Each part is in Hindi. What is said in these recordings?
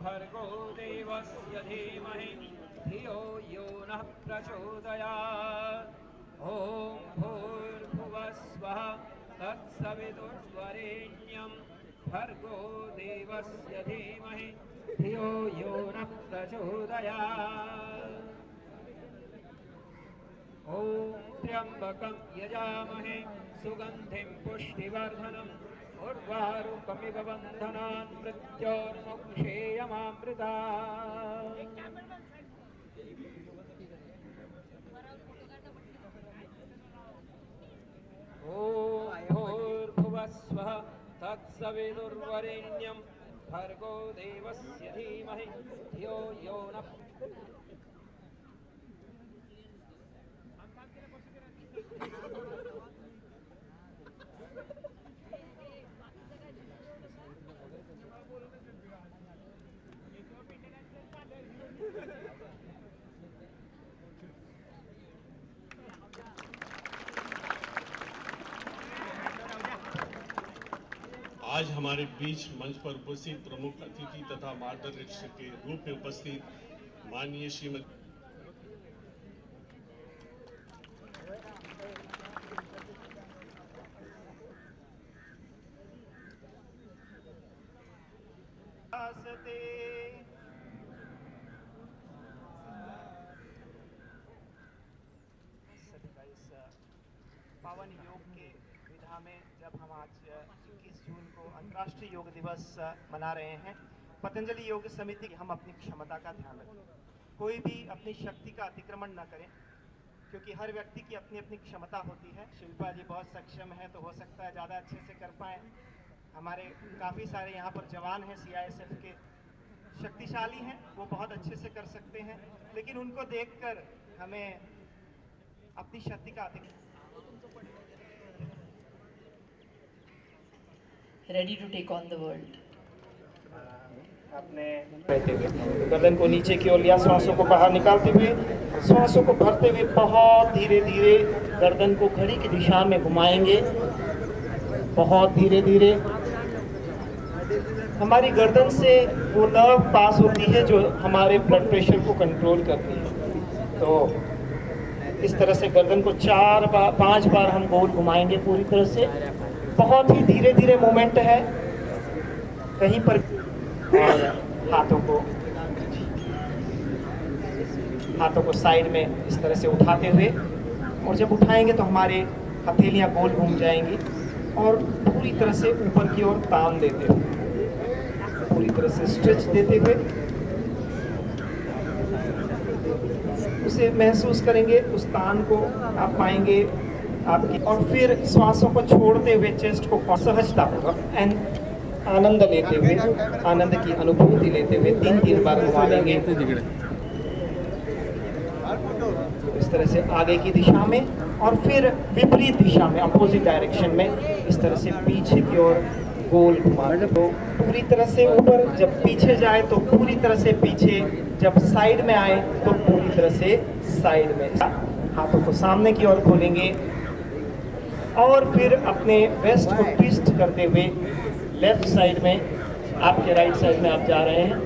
भर्गो देवस्य धीमहि धियो यो नः प्रचोदयात्। ॐ भूर्भुवः स्वः तत्सवितुर्वरेण्यं भर्गो देवस्य धीमहि धियो यो नः प्रचोदयात्। ॐ त्र्यम्बकं यजामहे सुगन्धिं पुष्टिवर्धनम् उर्वारुकमिव बन्धनान् मृत्योर्मुक्षेयमामृतात्। ॐ भूर्भुवः स्वः तत्सवितुर्वरेण्यं भर्गो देवस्य धीमहि धियो यो नः। आज हमारे बीच मंच पर उपस्थित प्रमुख अतिथि तथा मार्गदर्शक के रूप में उपस्थित माननीय श्रीमती पावन योग के विधा में जब हम आज 21 जून को अंतर्राष्ट्रीय योग दिवस मना रहे हैं, पतंजलि योग समिति हम अपनी क्षमता का ध्यान रखें। कोई भी अपनी शक्ति का अतिक्रमण न करें, क्योंकि हर व्यक्ति की अपनी अपनी क्षमता होती है। शिल्पा जी बहुत सक्षम है, तो हो सकता है ज़्यादा अच्छे से कर पाएँ। हमारे काफ़ी सारे यहाँ पर जवान हैं CISF के, शक्तिशाली हैं, वो बहुत अच्छे से कर सकते हैं, लेकिन उनको देखकर हमें अपनी शक्ति का Ready to take on the world. अपने बैठे हुए गर्दन को नीचे की ओर लिया, श्वासों को बाहर निकालते हुए, श्वासों को भरते हुए बहुत धीरे धीरे गर्दन को घड़ी की दिशा में घुमाएंगे। बहुत धीरे धीरे हमारी गर्दन से वो नर्व पास होती है जो हमारे ब्लड प्रेशर को कंट्रोल करती है। तो इस तरह से गर्दन को 5 बार हम गोल घुमाएंगे पूरी तरह से। बहुत ही धीरे धीरे मूवमेंट है। कहीं पर और हाथों को साइड में इस तरह से उठाते हुए, और जब उठाएंगे तो हमारे हथेलियां गोल घूम जाएंगी और पूरी तरह से ऊपर की ओर तान देते हुए, पूरी तरह से स्ट्रेच देते हुए उसे महसूस करेंगे। उस तान को आप पाएंगे आपकी, और फिर श्वासों को छोड़ते हुए चेस्ट को सहजतापूर्वक एंड आनंद लेते हुए, आनंद की अनुभूति लेते हुए 3 बार घुमा देंगे। इस तरह से आगे की दिशा में और फिर विपरीत दिशा में, अपोजिट डायरेक्शन में इस तरह से पीछे की ओर गोल घुमा। तो पूरी तरह से ऊपर, जब पीछे जाए तो पूरी तरह से पीछे, जब साइड में आए तो पूरी तरह से साइड में। हाथों को सामने की ओर खोलेंगे और फिर अपने वेस्ट को ट्विस्ट करते हुए लेफ्ट साइड में, आपके राइट साइड में आप जा रहे हैं।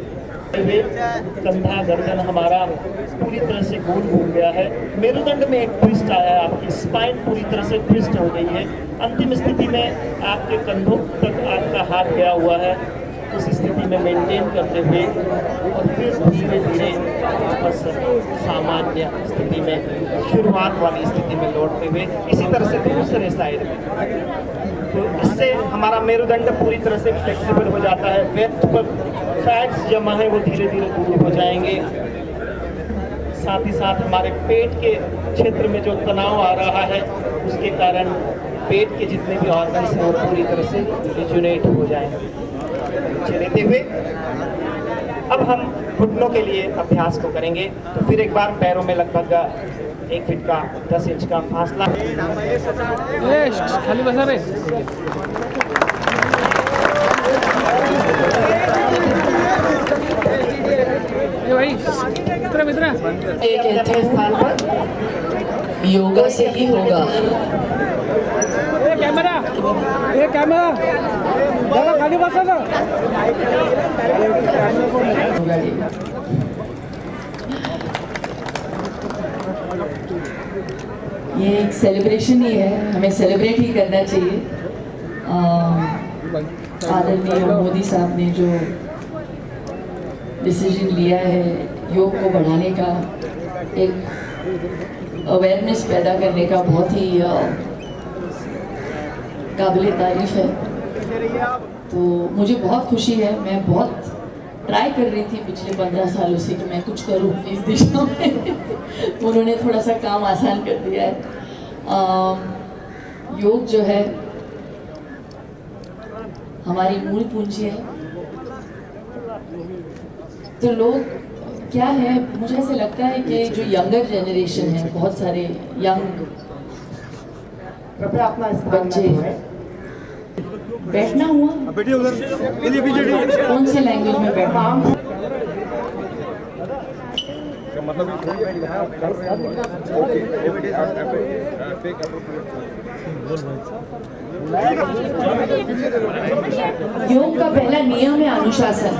कंधा गर्दन हमारा पूरी तरह से गोल घूम गया है। मेरुदंड में एक ट्विस्ट आया है, आपकी स्पाइन पूरी तरह से ट्विस्ट हो गई है। अंतिम स्थिति में आपके कंधों तक आपका हाथ गया हुआ है। उस स्थिति में मेंटेन करते हुए और फिर धीरे धीरे वापस सामान्य स्थिति में, शुरुआत वाली स्थिति में लौटते हुए इसी तरह से दूसरे साइड में। तो इससे हमारा मेरुदंड पूरी तरह से फ्लेक्सिबल हो जाता है। वेट पर फैट्स जमा है वो धीरे धीरे दूर हो जाएंगे। साथ ही साथ हमारे पेट के क्षेत्र में जो तनाव आ रहा है उसके कारण पेट के जितने भी ऑर्गन्स हैं वो पूरी तरह से रिजुनेट हो जाएंगे। लेते हुए अब हम घुटनों के लिए अभ्यास को करेंगे। तो फिर एक बार पैरों में लगभग 1 फीट का 10 इंच का फासला। खाली बसा रे। भाई इतना ये कहते हैं योगा से ही होगा। ये कैमरा खाली बसा ना। योगा डे। ये एक सेलिब्रेशन ही है, हमें सेलिब्रेट ही करना चाहिए। आदरणीय मोदी साहब ने जो डिसीजन लिया है योग को बढ़ाने का, एक अवेयरनेस पैदा करने का, बहुत ही काबिल तारीफ है। तो मुझे बहुत खुशी है, मैं बहुत ट्राई कर रही थी पिछले 15 सालों से कि मैं कुछ करूँ इस दिशा में। उन्होंने थोड़ा सा काम आसान कर दिया है। योग जो है हमारी मूल पूंजी है। तो लोग क्या है, मुझे ऐसे लगता है कि जो यंगर जनरेशन है, बहुत सारे यंग कृपया अपना स्थान बच्चे न छोड़ें। बैठना हुआ, कौन से लैंग्वेज में बैठना? योग का पहला नियम है अनुशासन।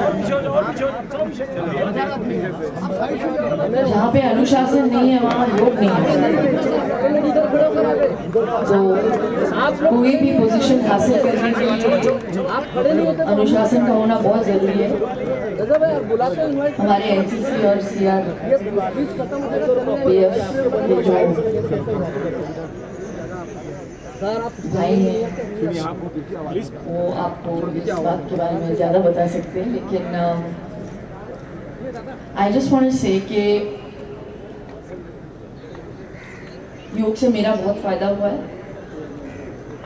जहाँ पे अनुशासन नहीं है वहाँ योग नहीं है। तो कोई भी पोजीशन हासिल करने के लिए अनुशासन का होना बहुत जरूरी है। हमारे एनसीसी और सीआरपीएफ के जो भाई हैं वो आपको इस बात के बारे में ज़्यादा बता सकते हैं, लेकिन आई जस्ट वांट टू से कि योग से मेरा बहुत फ़ायदा हुआ है।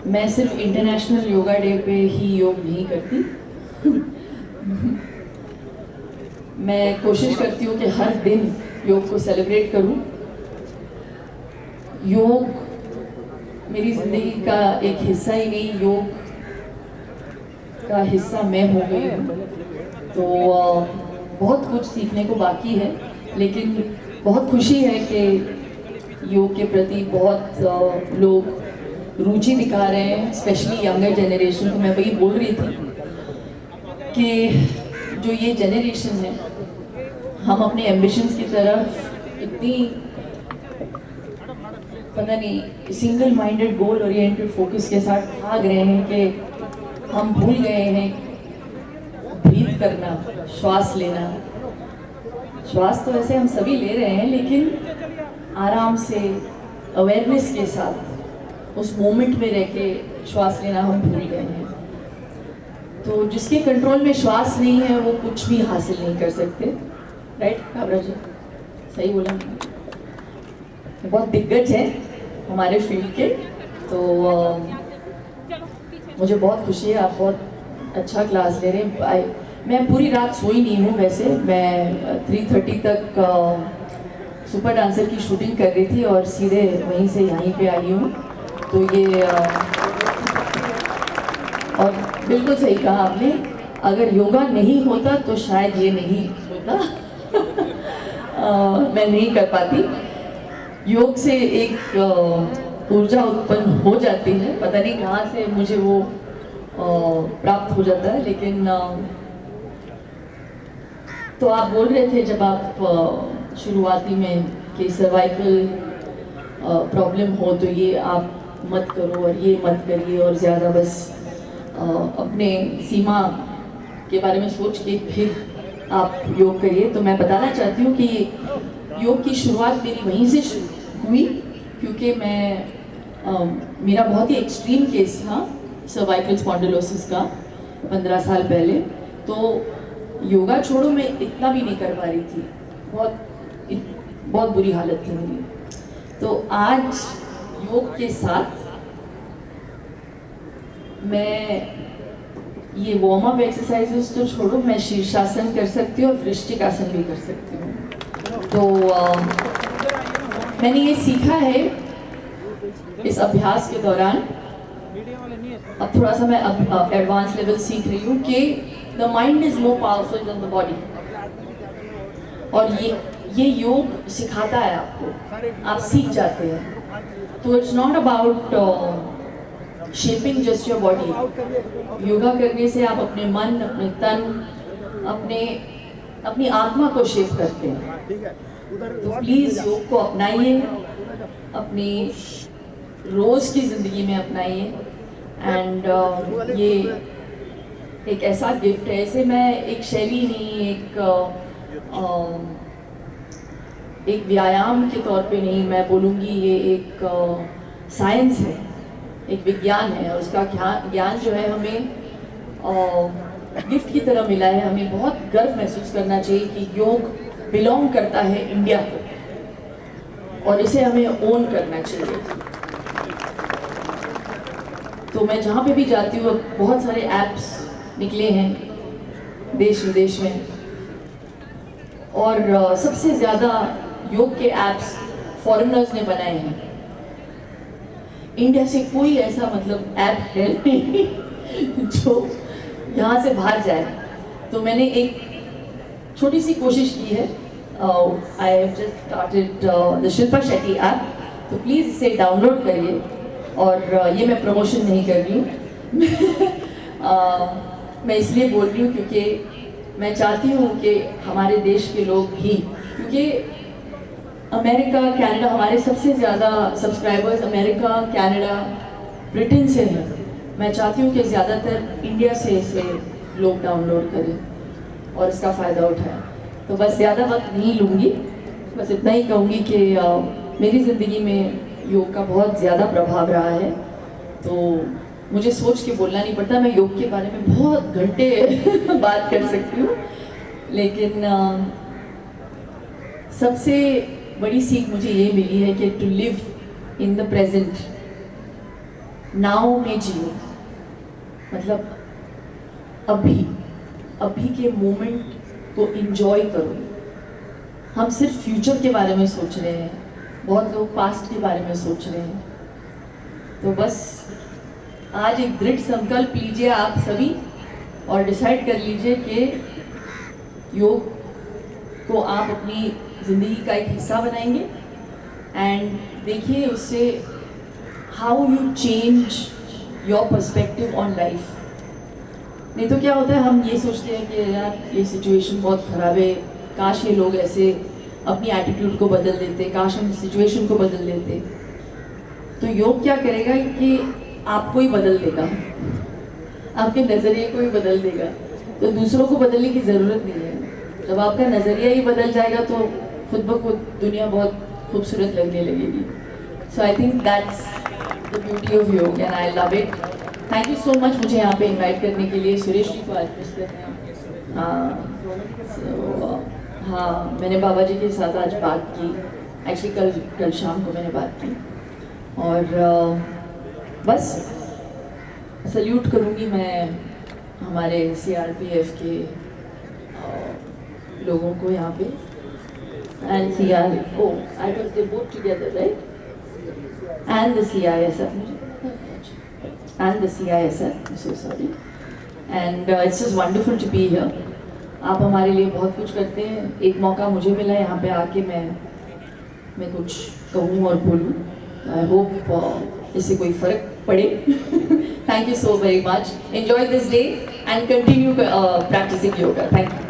मैं सिर्फ इंटरनेशनल योगा डे पे ही योग नहीं करती। मैं कोशिश करती हूँ कि हर दिन योग को सेलिब्रेट करूँ। योग मेरी ज़िंदगी का एक हिस्सा ही नहीं, योग का हिस्सा मैं हो गई हूँ। तो बहुत कुछ सीखने को बाकी है, लेकिन बहुत खुशी है कि योग के प्रति बहुत लोग रुचि दिखा रहे हैं, स्पेशली यंगर जनरेशन को। मैं वही बोल रही थी कि जो ये जनरेशन है, हम अपने एम्बिशंस की तरफ इतनी पता नहीं single minded goal oriented focus के साथ भाग रहे हैं कि हम भूल गए हैं ब्रीथ करना, श्वास लेना। श्वास तो वैसे हम सभी ले रहे हैं, लेकिन आराम से अवेयरनेस के साथ उस मोमेंट में रह के श्वास लेना हम भूल गए हैं। तो जिसके कंट्रोल में श्वास नहीं है वो कुछ भी हासिल नहीं कर सकते। राइट काबरा जी, सही बोला? बहुत दिग्गज है हमारे फील्ड के। तो मुझे बहुत खुशी है, आप बहुत अच्छा क्लास ले रहे हैं। मैं पूरी रात सोई नहीं हूँ वैसे। मैं 3:30 तक सुपर डांसर की शूटिंग कर रही थी और सीधे वहीं से यहीं पे आई हूँ। तो ये और बिल्कुल सही कहा आपने, अगर योगा नहीं होता तो शायद ये नहीं होता। मैं नहीं कर पाती। योग से एक ऊर्जा उत्पन्न हो जाती है, पता नहीं कहाँ से मुझे वो प्राप्त हो जाता है। लेकिन तो आप बोल रहे थे जब आप शुरुआती में कि सर्वाइकल प्रॉब्लम हो तो ये आप मत करो और ये मत करिए और ज़्यादा बस अपने सीमा के बारे में सोच के फिर आप योग करिए। तो मैं बताना चाहती हूँ कि योग की शुरुआत मेरी वहीं से हुई, क्योंकि मेरा बहुत ही एक्सट्रीम केस था सर्वाइकल स्पॉन्डिलोसिस का 15 साल पहले। तो योगा छोड़ो, मैं इतना भी नहीं कर पा रही थी, बहुत बुरी हालत थी मेरी। तो आज योग के साथ मैं ये वार्म अप एक्सरसाइजेस तो छोड़ो, मैं शीर्षासन कर सकती हूँ और वृश्चिकासन भी कर सकती हूँ। तो मैंने ये सीखा है इस अभ्यास के दौरान। अब थोड़ा सा मैं अब एडवांस लेवल सीख रही हूँ कि the mind is more powerful than the body. और ये योग सिखाता है आपको, आप सीख जाते हैं। तो it's not about shaping just your body. Yoga करने से आप अपने मन, अपने तन, अपने अपनी आत्मा को शेप करते हैं। तो प्लीज़ योग को अपनाइए, अपनी रोज़ की ज़िंदगी में अपनाइए। एंड ये एक ऐसा गिफ्ट है, इसे मैं एक शैली नहीं, एक व्यायाम के तौर पे नहीं मैं बोलूँगी, ये एक साइंस है, एक विज्ञान है। और उसका ज्ञान जो है हमें गिफ्ट की तरह मिला है। हमें बहुत गर्व महसूस करना चाहिए कि योग बिलोंग करता है इंडिया को और इसे हमें ओन करना चाहिए। तो मैं जहाँ पे भी जाती हूँ, बहुत सारे ऐप्स निकले हैं देश विदेश में, और सबसे ज़्यादा योग के ऐप्स फॉरेनर्स ने बनाए हैं। इंडिया से कोई ऐसा मतलब ऐप है नहीं जो यहाँ से बाहर जाए। तो मैंने एक छोटी सी कोशिश की है। I have just started the Shilpa Shetty app, तो प्लीज़ इसे डाउनलोड करिए। और ये मैं प्रमोशन नहीं कर रही हूँ मैं इसलिए बोल रही हूँ क्योंकि मैं चाहती हूँ कि हमारे देश के लोग भी, क्योंकि अमेरिका, कनाडा, हमारे सबसे ज़्यादा सब्सक्राइबर्स अमेरिका, कनाडा, ब्रिटेन से हैं। मैं चाहती हूँ कि ज़्यादातर इंडिया से इसे लोग डाउनलोड करें और इसका फ़ायदा उठाएं। तो बस ज़्यादा वक्त नहीं लूँगी, बस इतना ही कहूँगी कि मेरी ज़िंदगी में योग का बहुत ज़्यादा प्रभाव रहा है। तो मुझे सोच के बोलना नहीं पड़ता, मैं योग के बारे में बहुत घंटे बात कर सकती हूँ, लेकिन सबसे बड़ी सीख मुझे ये मिली है कि to live in the present, now में जियो। मतलब अभी के मोमेंट को इंजॉय करो। हम सिर्फ फ्यूचर के बारे में सोच रहे हैं, बहुत लोग पास्ट के बारे में सोच रहे हैं। तो बस आज एक दृढ़ संकल्प लीजिए आप सभी और डिसाइड कर लीजिए कि योग को आप अपनी ज़िंदगी का एक हिस्सा बनाएंगे। एंड देखिए उससे how you change your perspective on life. नहीं तो क्या होता है, हम ये सोचते हैं कि यार ये सिचुएशन बहुत ख़राब है, काश ये लोग ऐसे अपनी एटीट्यूड को बदल देते, काश हम सिचुएशन को बदल देते। तो योग क्या करेगा कि आपको ही बदल देगा, आपके नज़रिए को ही बदल देगा। तो दूसरों को बदलने की ज़रूरत नहीं है। जब आपका नज़रिया ही बदल जाएगा तो खुद ब खुद दुनिया बहुत खूबसूरत लगने लगेगी। So I think that's the beauty of yoga and I love it. Thank you so much मुझे यहाँ पे इनवाइट करने के लिए। सुरेश जी को आज मिस कर रहे हैं। हाँ, मैंने बाबा जी के साथ आज बात की, एक्चुअली कल शाम को मैंने बात की। और बस सल्यूट करूँगी मैं हमारे CRPF के लोगों को यहाँ पे, and I thought they both together, right? And the CISF, and the CISF, I'm so sorry. And it's just wonderful to be here. आप हमारे लिए बहुत कुछ करते हैं। एक मौका मुझे मिला यहाँ पे आके मैं कुछ कहूँ और बोलूँ। आई होप इससे कोई फ़र्क पड़े। Thank you so very much. Enjoy this day and continue practicing yoga. Thank you.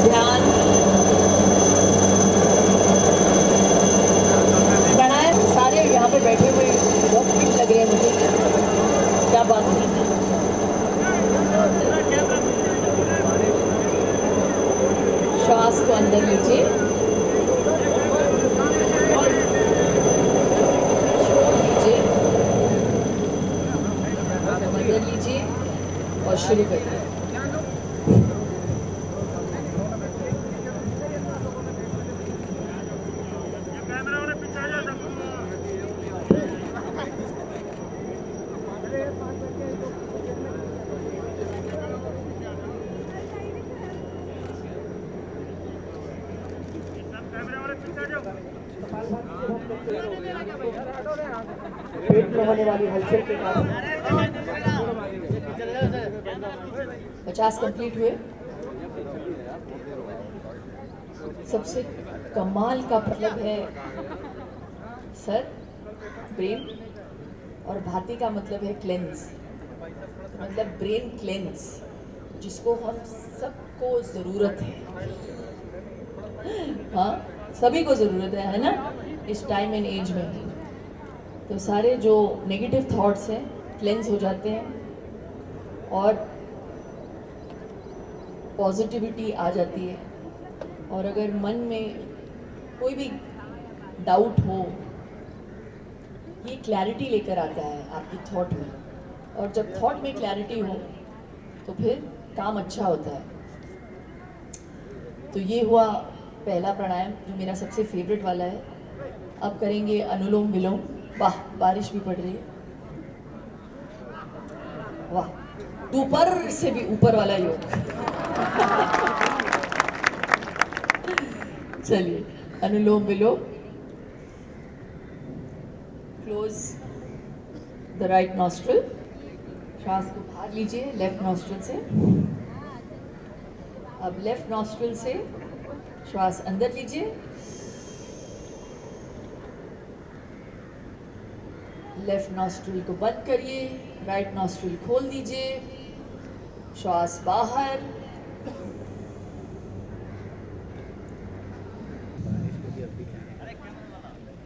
ध्यान, प्राणायाम सारे यहाँ पर बैठे हुए बहुत फिट लग रहे हैं मुझे। क्या बात है। श्वास को अंदर लीजिए, छोड़ दीजिए, अंदर लीजिए और शुरू करिए। पेट में होने वाली हलचल के कारण 50 कंप्लीट हुए। सबसे कमाल का मतलब है सर, ब्रेन और भाती का मतलब है क्लेंस, मतलब ब्रेन क्लेंस, जिसको हम सबको ज़रूरत है। हाँ, सभी को ज़रूरत है ना, इस टाइम एंड एज में। तो सारे जो नेगेटिव थॉट्स हैं क्लेंस हो जाते हैं और पॉजिटिविटी आ जाती है। और अगर मन में कोई भी डाउट हो, ये क्लैरिटी लेकर आता है आपकी थॉट में, और जब थॉट में क्लैरिटी हो तो फिर काम अच्छा होता है। तो ये हुआ पहला प्राणायाम, जो मेरा सबसे फेवरेट वाला है। अब करेंगे अनुलोम विलोम। वाह, बारिश भी पड़ रही है, वाह, ऊपर से भी ऊपर वाला योग। चलिए, अनुलोम विलोम। क्लोज द राइट नॉस्ट्रिल, श्वास को बाहर लीजिए लेफ्ट नॉस्ट्रिल से। अब लेफ्ट नॉस्ट्रिल से श्वास अंदर लीजिए, लेफ्ट नॉस्ट्रिल को बंद करिए, राइट नॉस्ट्रिल खोल दीजिए, श्वास बाहर,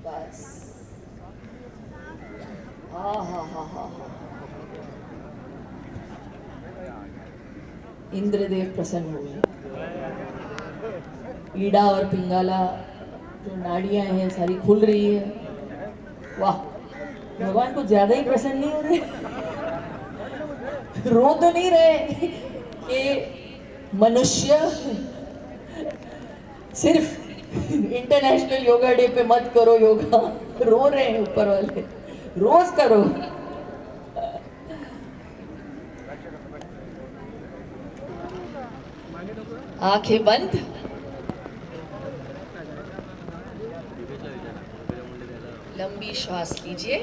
बस। हा हा हा हा हा। इंद्रदेव प्रसन्न हुए। ईड़ा और पिंगला जो नाड़ियां हैं सारी खुल रही है। वाह, भगवान कुछ ज्यादा ही प्रसन्न नहीं हो रहे। रो तो नहीं रहे कि मनुष्य सिर्फ इंटरनेशनल योगा डे पे मत करो योगा, रो रहे हैं ऊपर वाले, रोज करो। आंखें बंद, लंबी श्वास लीजिए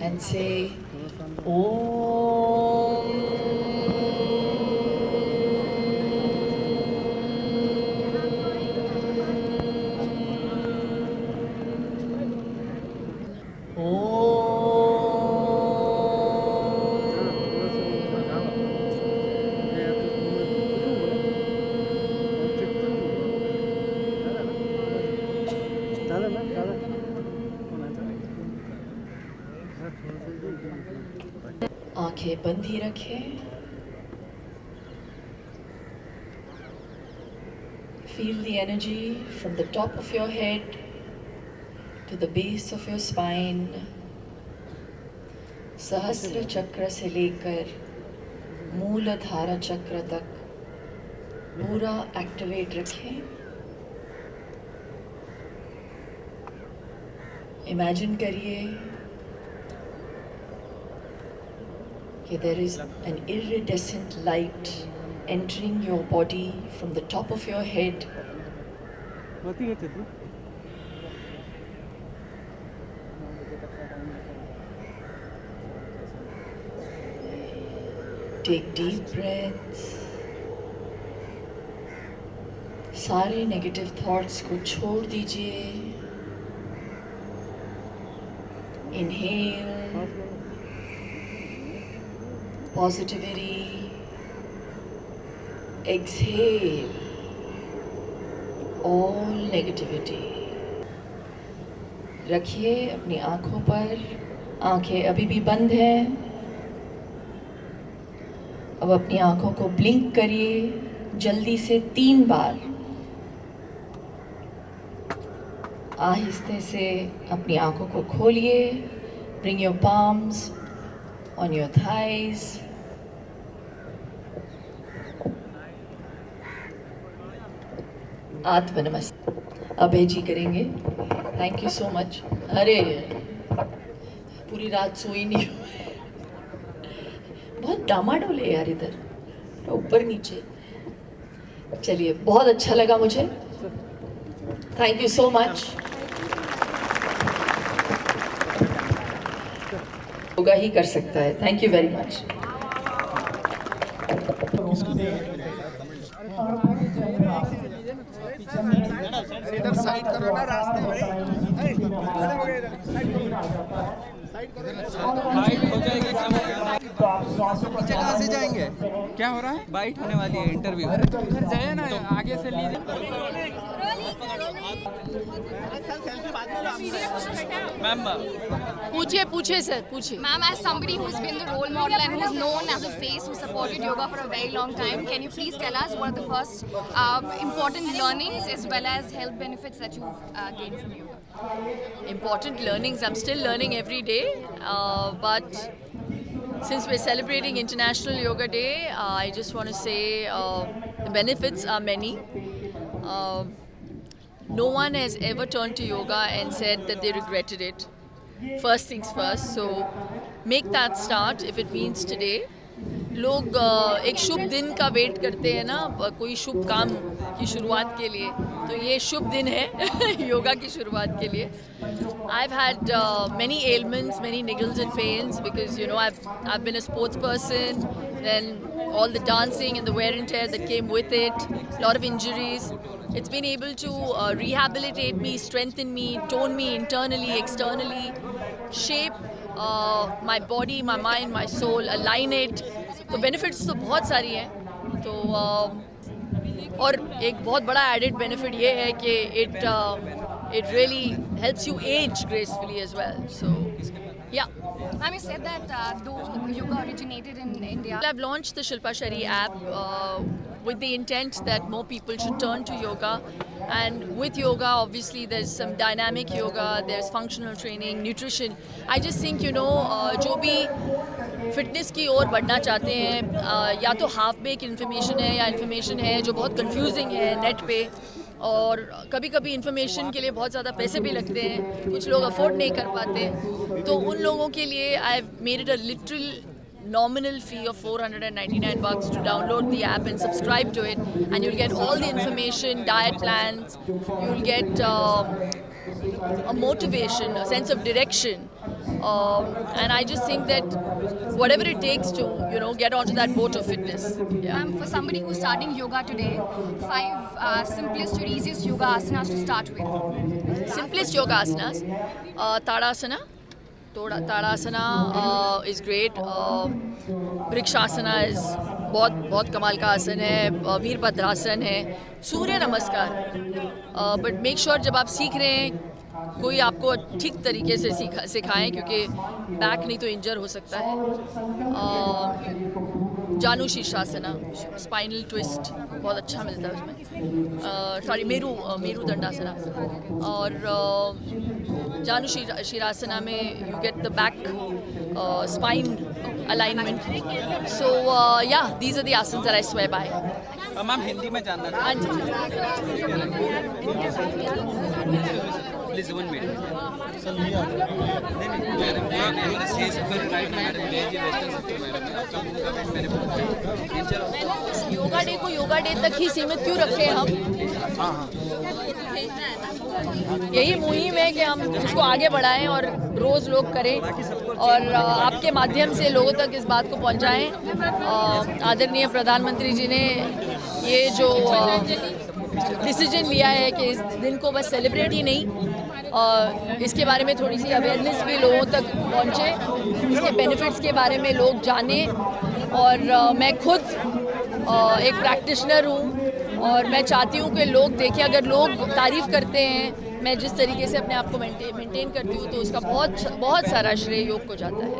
एंड से ओम। आंखें बंद ही रखें। Feel the energy from the top of your head to the base of your spine. सहस्र चक्र से लेकर मूलाधार चक्र तक पूरा एक्टिवेट रखें। इमेजिन करिए कि there is an iridescent light entering your body from the top of your head take deep breaths। सारे नेगेटिव थॉट्स को छोड़ दीजिए। Inhale positivity, exhale all negativity। रखिए अपनी आंखों पर, आंखें अभी भी बंद हैं। अब अपनी आंखों को ब्लिंक करिए जल्दी से 3 बार। आहिस्ते से अपनी आंखों को खोलिए। Bring your palms on your thighs। आत्म नमस्ते। अभय जी करेंगे। Thank you so much. अरे पूरी रात सोई नहीं हूँ, बहुत डामाडोल है यार इधर, ऊपर नीचे। चलिए, बहुत अच्छा लगा मुझे। Thank you so much. Yoga ही कर सकता है। Thank you very much. और इधर साइड करो ना रास्ते भाई बाइट हो जाएगी तो आप श्वासों को कहाँ से जाएंगे क्या हो रहा है बाइट होने वाली है इंटरव्यू उधर जाइए ना आगे से लीजिए मैम पूछिए सर पूछिए Ma'am, as somebody who's been the role model and who's known as a face who supported yoga for a very long time, can you please tell us what are the first important learnings as well as health benefits that you've gained from yoga? Important learnings. I'm still learning every day, but since we're celebrating International Yoga Day, I just want to say the benefits are many. No one has ever turned to yoga and said that they regretted it. First things first, so make that start if it means today. लोग एक शुभ दिन का वेट करते हैं ना कोई शुभ काम की शुरुआत के लिए, तो ये शुभ दिन है योगा की शुरुआत के लिए. I've had many ailments, many niggles and pains because you know I've been a sports person, then all the dancing and the wear and tear that came with it, a lot of injuries. It's been able to rehabilitate me, strengthen me, tone me internally, externally, shape my body, my mind, my soul, align it. तो benefits तो बहुत सारी हैं. तो और एक बहुत बड़ा added benefit ये है कि it really helps you age gracefully as well. So yeah. Ma'am, you said that though yoga originated in India. I've launched the Shilpa Shari app with the intent that more people should turn to yoga. And with yoga, obviously, there's some dynamic yoga, there's functional training, nutrition. I just think, you know, जो भी फिटनेस की ओर बढ़ना चाहते हैं, या तो हाफ बेक इन्फॉर्मेशन है या इन्फॉर्मेशन है जो बहुत कंफ्यूजिंग है नेट पे, और कभी कभी इन्फॉर्मेशन के लिए बहुत ज़्यादा पैसे भी लगते हैं, कुछ लोग अफोर्ड नहीं कर पाते, तो उन लोगों के लिए I have made it a literal nominal fee of $499 to download the app and subscribe to it, and you'll get all the information, diet plans, you'll get a motivation, a sense of direction, and I just think that whatever it takes to, you know, get onto that boat of fitness. Yeah. Ma'am, for somebody who's starting yoga today, 5 simplest or easiest yoga asanas to start with. Simplest yoga asanas, Tadasana. Tadasana is great. Vrikshasana is बहुत कमाल का आसन है. वीरभद्रासन है. सूर्य नमस्कार. But make sure जब आप सीख रहे हैं कोई आपको ठीक तरीके से सिखाएं, क्योंकि बैक नहीं तो इंजर हो सकता है. जानु शीर्षासना, स्पाइनल ट्विस्ट बहुत अच्छा मिलता है उसमें. सॉरी, मेरू दंडासना. और जानु शीरासना में you get the back spine alignment. So yeah, these are the asanas that I swear by. Ma'am Hindi में जानना था. हाँ जी. Please 1 minute. योगा डे को योगा डे तक ही सीमित क्यों रखे हम? यही मुहिम है कि हम उसको आगे बढ़ाएं और रोज़ लोग करें, और आपके माध्यम से लोगों तक इस बात को पहुंचाएं. आदरणीय प्रधानमंत्री जी ने ये जो डिसीजन लिया है कि इस दिन को बस सेलिब्रेट ही नहीं, इसके बारे में थोड़ी सी अवेयरनेस भी लोगों तक पहुंचे, इसके बेनिफिट्स के बारे में लोग जाने. और मैं खुद एक प्रैक्टिशनर हूँ और मैं चाहती हूँ कि लोग देखें, अगर लोग तारीफ़ करते हैं मैं जिस तरीके से अपने आप को मेंटेन करती हूँ, तो उसका बहुत सारा श्रेय योग को जाता है.